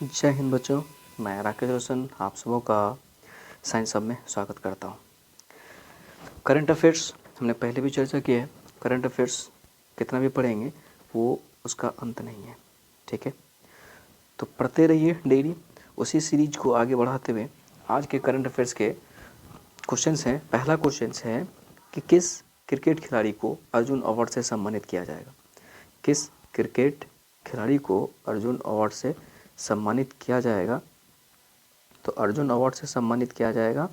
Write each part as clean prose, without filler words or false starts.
जय हिंद बच्चों, मैं राकेश रोशन आप सबों का साइंस हब में स्वागत करता हूँ। करंट अफेयर्स हमने पहले भी चर्चा की है। करंट अफेयर्स कितना भी पढ़ेंगे वो उसका अंत नहीं है, ठीक है। तो पढ़ते रहिए डेली। उसी सीरीज को आगे बढ़ाते हुए आज के करंट अफेयर्स के क्वेश्चंस हैं। पहला क्वेश्चन है कि किस क्रिकेट खिलाड़ी को अर्जुन अवार्ड से सम्मानित किया जाएगा। किस क्रिकेट खिलाड़ी को अर्जुन अवार्ड से सम्मानित किया जाएगा। तो अर्जुन अवार्ड से सम्मानित किया जाएगा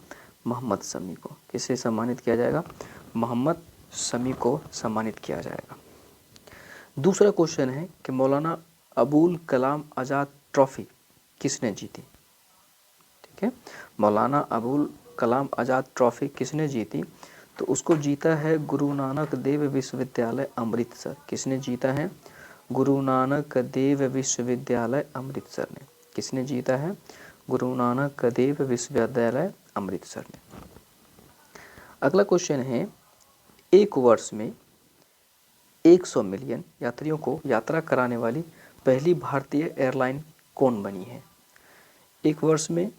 मोहम्मद शमी को। किसे सम्मानित किया जाएगा? मोहम्मद शमी को सम्मानित किया जाएगा। दूसरा क्वेश्चन है कि मौलाना अबुल कलाम आज़ाद ट्रॉफी किसने जीती। ठीक है, मौलाना अबुल कलाम आज़ाद ट्रॉफी किसने जीती? तो उसको जीता है गुरु नानक देव विश्वविद्यालय अमृतसर। किसने जीता है? गुरु नानक देव विश्वविद्यालय अमृतसर ने। किसने जीता है? गुरु नानक देव विश्वविद्यालय अमृतसर ने। अगला क्वेश्चन है, एक वर्ष में 100 मिलियन यात्रियों को यात्रा कराने वाली पहली भारतीय एयरलाइन कौन बनी है? एक वर्ष में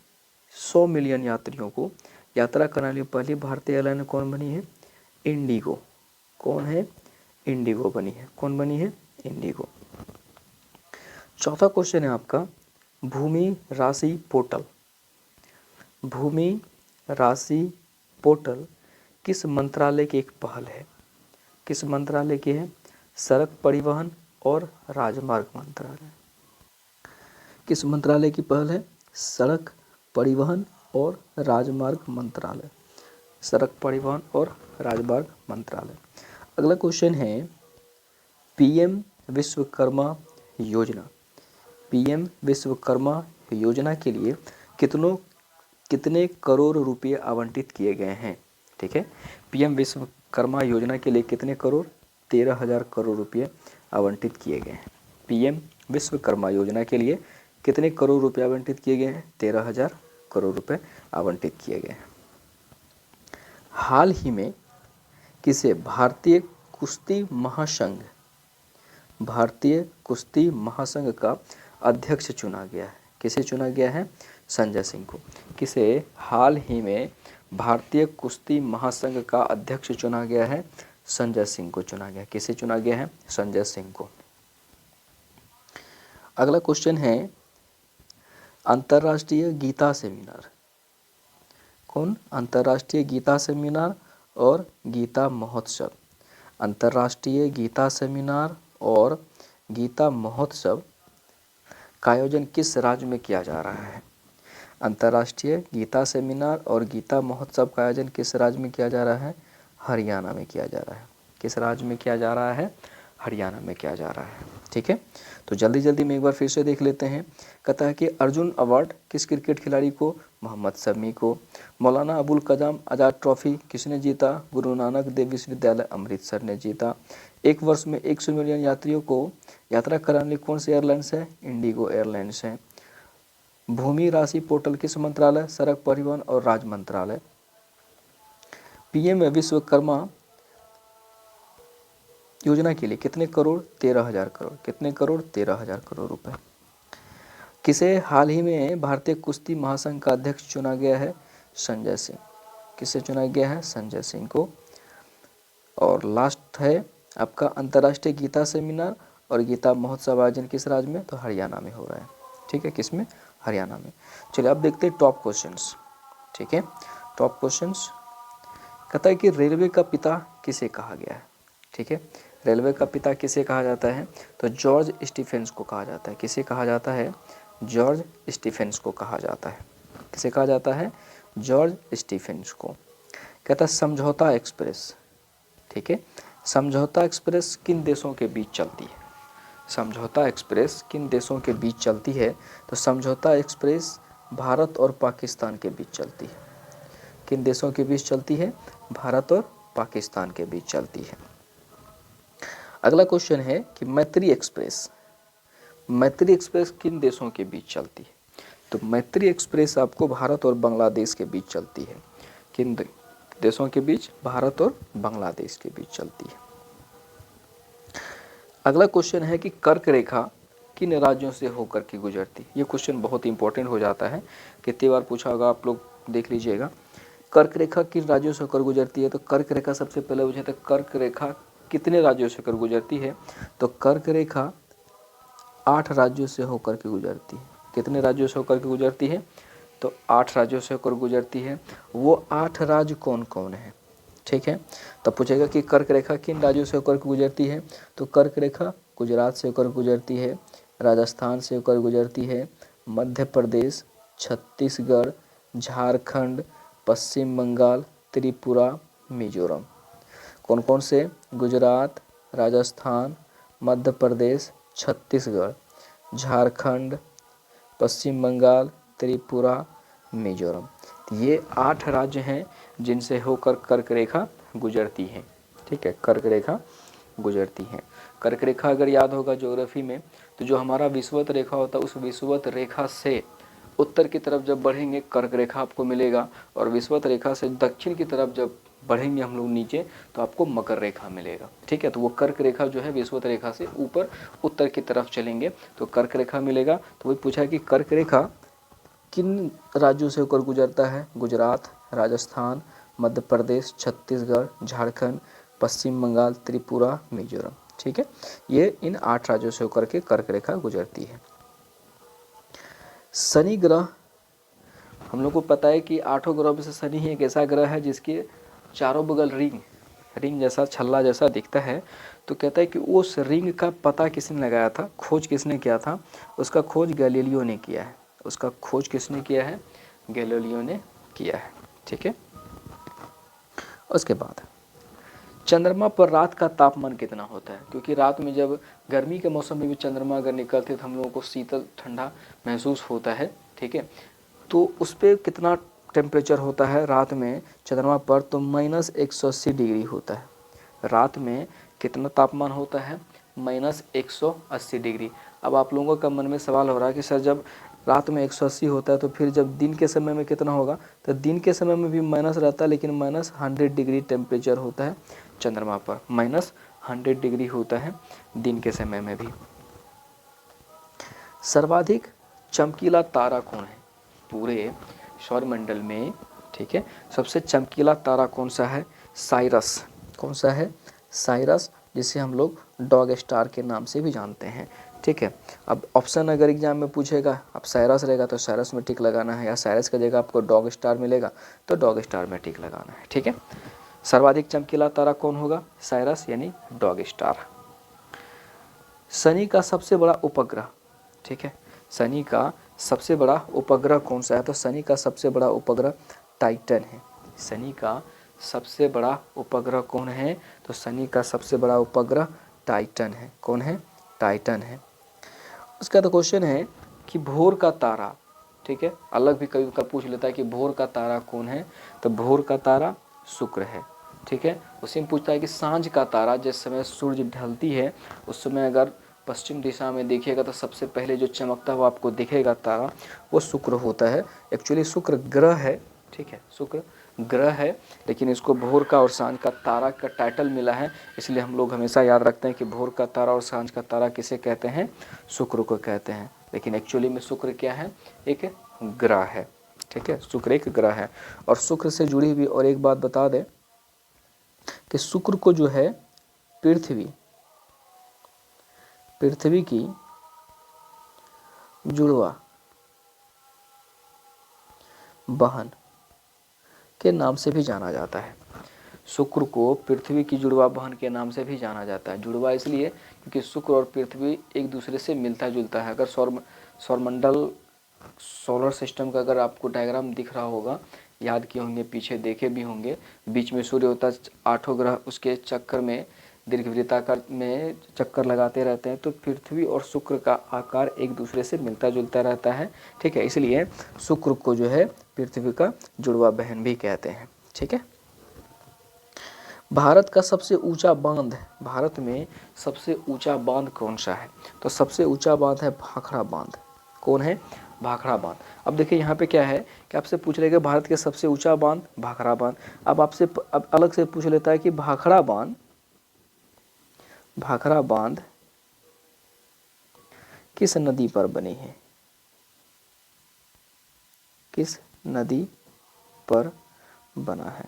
100 मिलियन यात्रियों को यात्रा कराने वाली पहली भारतीय एयरलाइन कौन बनी है? इंडिगो। कौन है? इंडिगो बनी है। कौन बनी है? इंडिगो। चौथा क्वेश्चन है आपका, भूमि राशि पोर्टल। भूमि राशि पोर्टल किस मंत्रालय की एक पहल है? किस मंत्रालय की है? सड़क परिवहन और राजमार्ग मंत्रालय। किस मंत्रालय की पहल है? सड़क परिवहन और राजमार्ग मंत्रालय। सड़क परिवहन और राजमार्ग मंत्रालय। अगला क्वेश्चन है, पीएम विश्वकर्मा योजना। पीएम विश्वकर्मा योजना के लिए कितने करोड़ रुपए आवंटित किए गए हैं? ठीक है, पीएम विश्वकर्मा योजना के लिए कितने करोड़? 13,000 करोड़ रुपए आवंटित किए गए हैं। पीएम विश्वकर्मा योजना के लिए कितने करोड़ रुपए आवंटित किए गए हैं? 13,000 करोड़ रुपए आवंटित किए गए हैं। हाल ही में किसे भारतीय कुश्ती महासंघ का अध्यक्ष चुना गया है? किसे चुना गया है? संजय सिंह को। किसे हाल ही में भारतीय कुश्ती महासंघ का अध्यक्ष चुना गया है? संजय सिंह को चुना गया। किसे चुना गया है? संजय सिंह को। अगला क्वेश्चन है, अंतर्राष्ट्रीय गीता सेमिनार। कौन? अंतर्राष्ट्रीय गीता सेमिनार और गीता महोत्सव। अंतर्राष्ट्रीय गीता सेमिनार और गीता महोत्सव का आयोजन किस राज्य में किया जा रहा है? अंतर्राष्ट्रीय गीता सेमिनार और गीता महोत्सव का आयोजन किस राज्य में किया जा रहा है? हरियाणा में किया जा रहा है। किस राज्य में किया जा रहा है? हरियाणा में किया जा रहा है। ठीक है, तो जल्दी जल्दी में एक बार फिर से देख लेते हैं। कहता है कि अर्जुन अवार्ड किस क्रिकेट खिलाड़ी को? मोहम्मद शमी को। मौलाना अबुल कलाम आज़ाद ट्रॉफी किसने जीता? गुरु नानक देव विश्वविद्यालय अमृतसर ने जीता। एक वर्ष में 100 मिलियन यात्रियों को यात्रा कराने वाली कौन सी एयरलाइंस है? इंडिगो एयरलाइंस है। भूमि राशि पोर्टल किस मंत्रालय? सड़क परिवहन और राज मंत्रालय। पीएम विश्वकर्मा योजना के लिए कितने करोड़? 13,000 करोड़। कितने करोड़? 13,000 करोड़ रुपए। किसे हाल ही में भारतीय कुश्ती महासंघ का अध्यक्ष चुना गया है? संजय सिंह। किसे चुना गया है? संजय सिंह को। और लास्ट है आपका, अंतर्राष्ट्रीय गीता सेमिनार और गीता महोत्सव आयोजन किस राज्य में? तो हरियाणा में हो रहा है। ठीक है, किस में? हरियाणा में। चलिए अब देखते हैं टॉप क्वेश्चंस। ठीक है, टॉप क्वेश्चंस कहता है कि रेलवे का पिता किसे कहा गया है? ठीक है, रेलवे का पिता किसे कहा जाता है? तो जॉर्ज स्टीफेंस को कहा जाता है। किसे कहा जाता है? जॉर्ज स्टीफेंस को कहा जाता है। किसे कहा जाता है? जॉर्ज स्टीफेंस को। कहता है समझौता एक्सप्रेस। ठीक है, समझौता एक्सप्रेस किन देशों के बीच चलती है? समझौता एक्सप्रेस किन देशों के बीच चलती है? तो समझौता एक्सप्रेस भारत और पाकिस्तान के बीच चलती है। किन देशों के बीच चलती है? भारत और पाकिस्तान के बीच चलती है। अगला क्वेश्चन है कि मैत्री एक्सप्रेस किन देशों के बीच चलती है? तो मैत्री एक्सप्रेस आपको भारत और बांग्लादेश के बीच चलती है। किन देशों के बीच? भारत और बांग्लादेश के बीच चलती है। अगला क्वेश्चन है कि कर्क रेखा किन राज्यों से होकर के गुजरती? ये क्वेश्चन बहुत इंपॉर्टेंट हो जाता है, कितनी बार पूछा होगा, आप लोग देख लीजिएगा। कर्क रेखा किन राज्यों से होकर गुजरती है? तो कर्क रेखा सबसे पहले पूछा था, कर्क रेखा कितने राज्यों से होकर गुजरती है? तो कर्क रेखा 8 राज्यों से होकर के गुजरती है। कितने राज्यों से होकर के गुजरती है? तो 8 राज्यों से होकर गुजरती है। वो 8 राज्य कौन कौन है? ठीक है, तब पूछेगा कि कर्क रेखा किन राज्यों से होकर गुजरती है? तो कर्क रेखा गुजरात से होकर गुजरती है, राजस्थान से होकर गुजरती है, मध्य प्रदेश, छत्तीसगढ़, झारखंड, पश्चिम बंगाल, त्रिपुरा, मिजोरम। कौन कौन से? गुजरात, राजस्थान, मध्य प्रदेश, छत्तीसगढ़, झारखंड, पश्चिम बंगाल, त्रिपुरा, मिजोरम। ये 8 राज्य हैं जिनसे होकर कर्क रेखा गुजरती है। ठीक है, कर्क रेखा गुजरती है। कर्क रेखा अगर याद होगा ज्योग्राफी में, तो जो हमारा विषुवत रेखा होता है, उस विषुवत रेखा से उत्तर की तरफ जब बढ़ेंगे कर्क रेखा आपको मिलेगा, और विषुवत रेखा से दक्षिण की तरफ जब बढ़ेंगे हम लोग नीचे तो आपको मकर रेखा मिलेगा। ठीक है, तो वो कर्क रेखा जो है विषुवत रेखा से ऊपर उत्तर की तरफ चलेंगे तो कर्क रेखा मिलेगा। तो वही पूछा है कि कर्क रेखा किन राज्यों से होकर गुजरता है? गुजरात, राजस्थान, मध्य प्रदेश, छत्तीसगढ़, झारखंड, पश्चिम बंगाल, त्रिपुरा, मिजोरम। ठीक है, ये इन 8 राज्यों से होकर के कर्क रेखा गुजरती है। शनि ग्रह, हम लोग को पता है कि 8 ग्रह में से शनि ही एक ऐसा ग्रह है जिसके चारों बगल रिंग जैसा, छल्ला जैसा दिखता है। तो कहता है कि उस रिंग का पता किसने लगाया था, खोज किसने किया था? उसका खोज गैलीलियो ने किया है। उसका खोज किसने किया है? गैलीलियो ने किया है। ठीक है, उसके बाद चंद्रमा पर रात का तापमान कितना होता है? क्योंकि रात में जब गर्मी के मौसम में भी चंद्रमा अगर निकलते तो हम लोगों को शीतल ठंडा महसूस होता है। ठीक है, तो उस पर कितना टेम्परेचर होता है रात में चंद्रमा पर? तो -180 डिग्री होता है। रात में कितना तापमान होता है? -180 डिग्री। अब आप लोगों का मन में सवाल हो रहा है कि सर जब रात में 180 होता है तो फिर जब दिन के समय में कितना होगा? तो दिन के समय में भी माइनस रहता है, लेकिन -100 डिग्री टेम्परेचर होता है चंद्रमा पर। -100 डिग्री होता है दिन के समय में भी। सर्वाधिक चमकीला तारा कौन है पूरे सौरमंडल में? ठीक है, सबसे चमकीला तारा कौन सा है? साइरस। कौन सा है? साइरस, जिसे हम लोग डॉग स्टार के नाम से भी जानते हैं। ठीक है, अब ऑप्शन अगर एग्जाम में पूछेगा, अब साइरस रहेगा तो साइरस में टिक लगाना है, या साइरस की जगह आपको डॉग स्टार मिलेगा तो डॉग स्टार में टिक लगाना है। ठीक है, सर्वाधिक चमकीला तारा कौन होगा? साइरस यानी डॉग स्टार। शनि का सबसे बड़ा उपग्रह, ठीक है, शनि का सबसे बड़ा उपग्रह कौन सा है? तो शनि का सबसे बड़ा उपग्रह टाइटन है। शनि का सबसे बड़ा उपग्रह कौन है? तो शनि का सबसे बड़ा उपग्रह टाइटन है। कौन है? टाइटन है। उसका तो क्वेश्चन है कि भोर का तारा, ठीक है, अलग भी कभी कभी पूछ लेता है कि भोर का तारा कौन है? तो भोर का तारा शुक्र है। ठीक है, उसी में पूछता है कि सांझ का तारा, जिस समय सूर्य ढलती है उस समय अगर पश्चिम दिशा में देखिएगा तो सबसे पहले जो चमकता हुआ आपको दिखेगा तारा, वो शुक्र होता है। एक्चुअली शुक्र ग्रह है। ठीक है, शुक्र ग्रह है, लेकिन इसको भोर का और सांझ का तारा का टाइटल मिला है, इसलिए हम लोग हमेशा याद रखते हैं कि भोर का तारा और सांझ का तारा किसे कहते हैं? शुक्र को कहते हैं। लेकिन एक्चुअली में शुक्र क्या है? एक ग्रह है। ठीक है, शुक्र एक ग्रह है। और शुक्र से जुड़ी हुई और एक बात बता दें कि शुक्र को जो है पृथ्वी की जुड़वा बहन के नाम से भी जाना जाता है। शुक्र को पृथ्वी की जुड़वा बहन के नाम से भी जाना जाता है। जुड़वा इसलिए क्योंकि शुक्र और पृथ्वी एक दूसरे से मिलता जुलता है। अगर सौरमंडल सोलर सिस्टम का अगर आपको डायग्राम दिख रहा होगा, याद किए होंगे, पीछे देखे भी होंगे, बीच में सूर्य होता है, 8 ग्रह उसके चक्कर में दीर्घवृत्ताकार में चक्कर लगाते रहते हैं, तो पृथ्वी और शुक्र का आकार एक दूसरे से मिलता जुलता रहता है। ठीक है, इसलिए शुक्र को जो है पृथ्वी का जुड़वा बहन भी कहते हैं। ठीक है, भारत का सबसे ऊंचा बांध, भारत में सबसे ऊंचा बांध कौन सा है? तो सबसे ऊंचा बांध है भाखड़ा बांध। कौन है? भाखड़ा बांध। अब देखिए यहाँ पे क्या है कि आपसे पूछ रहे कि भारत के सबसे ऊंचा बांध भाखड़ा बांध। अब आपसे अब अलग से पूछ लेता है कि भाखड़ा बांध किस नदी पर बनी है? किस नदी पर बना है?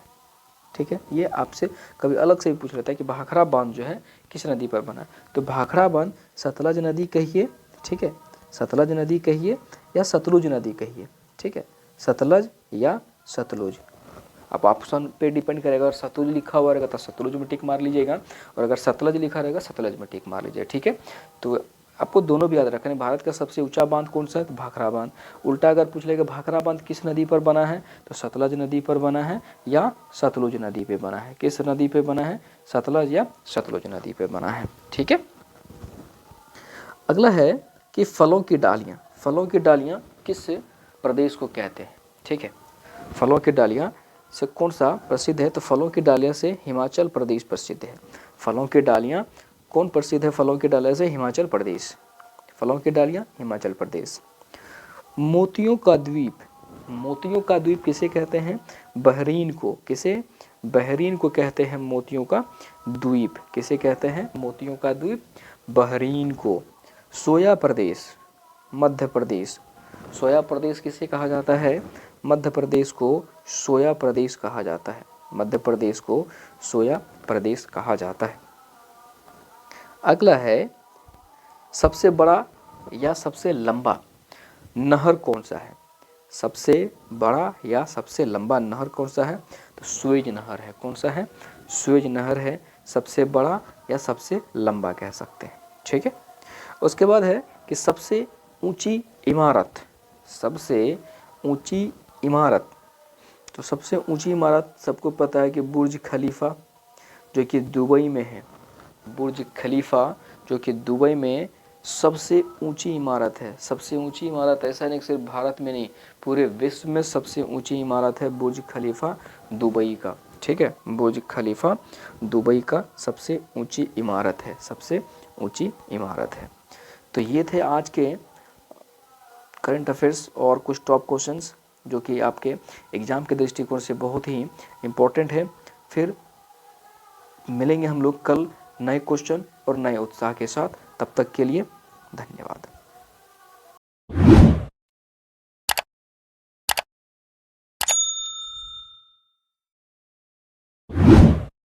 ठीक है, ये आपसे कभी अलग से भी पूछ लेता है कि भाखड़ा बांध जो है किस नदी पर बना है। तो भाखड़ा बांध सतलज नदी कहिए, ठीक है, सतलज नदी कहिए या सतलुज नदी कहिए, ठीक है, सतलज या सतलुज। अब ऑप्शन पे डिपेंड करेगा, अगर सतलुज लिखा हुआ रहेगा तो सतलुज में टिक मार लीजिएगा, और अगर सतलज लिखा रहेगा सतलज में टिक मार लीजिएगा, ठीक है। तो आपको दोनों भी याद रखना है। भारत का सबसे ऊंचा बांध कौन सा है? तो भाखड़ा बांध। उल्टा अगर पूछ लेगा भाखड़ा बांध किस नदी पर बना है, तो सतलज नदी पर बना है या सतलुज नदी पे बना है। किस नदी पे बना है? सतलज या सतलुज नदी पे बना है, ठीक है। अगला है कि फलों की डालियाँ, फलों की डालियाँ किस प्रदेश को कहते हैं? ठीक है, फलों की डालियाँ से कौन सा प्रसिद्ध है? तो फलों की डालियाँ से हिमाचल प्रदेश प्रसिद्ध है। फलों की डालियाँ कौन प्रसिद्ध है? फलों की डालियाँ से हिमाचल प्रदेश। फलों की डालियाँ हिमाचल प्रदेश। मोतियों का द्वीप, मोतियों का द्वीप किसे कहते हैं? बहरीन को। किसे? बहरीन को कहते हैं मोतियों का द्वीप। किसे कहते हैं? मोतियों का द्वीप बहरीन को। सोया प्रदेश, मध्य प्रदेश। सोया प्रदेश किसे कहा जाता है? मध्य प्रदेश को सोया प्रदेश कहा जाता है। मध्य प्रदेश को सोया प्रदेश कहा जाता है। अगला है सबसे बड़ा या सबसे लंबा नहर कौन सा है? सबसे बड़ा या सबसे लंबा नहर कौन सा है? तो सुएज नहर है। कौन सा है? सुएज नहर है सबसे बड़ा या सबसे लंबा कह सकते हैं, ठीक है। उसके बाद है कि सबसे ऊंची इमारत, सबसे ऊंची इमारत। तो सबसे ऊंची इमारत सबको पता है कि बुर्ज खलीफा जो कि दुबई में है। बुर्ज खलीफा जो कि दुबई में सबसे ऊंची इमारत है। सबसे ऊंची इमारत ऐसा नहीं सिर्फ भारत में नहीं, पूरे विश्व में सबसे ऊंची इमारत है बुर्ज खलीफा दुबई का, ठीक है। बुर्ज खलीफा दुबई का सबसे ऊंची इमारत है, सबसे ऊंची इमारत है। तो ये थे आज के करंट अफेयर्स और कुछ टॉप क्वेश्चंस जो कि आपके एग्ज़ाम के दृष्टिकोण से बहुत ही इम्पोर्टेंट है। फिर मिलेंगे हम लोग कल नए क्वेश्चन और नए उत्साह के साथ। तब तक के लिए धन्यवाद।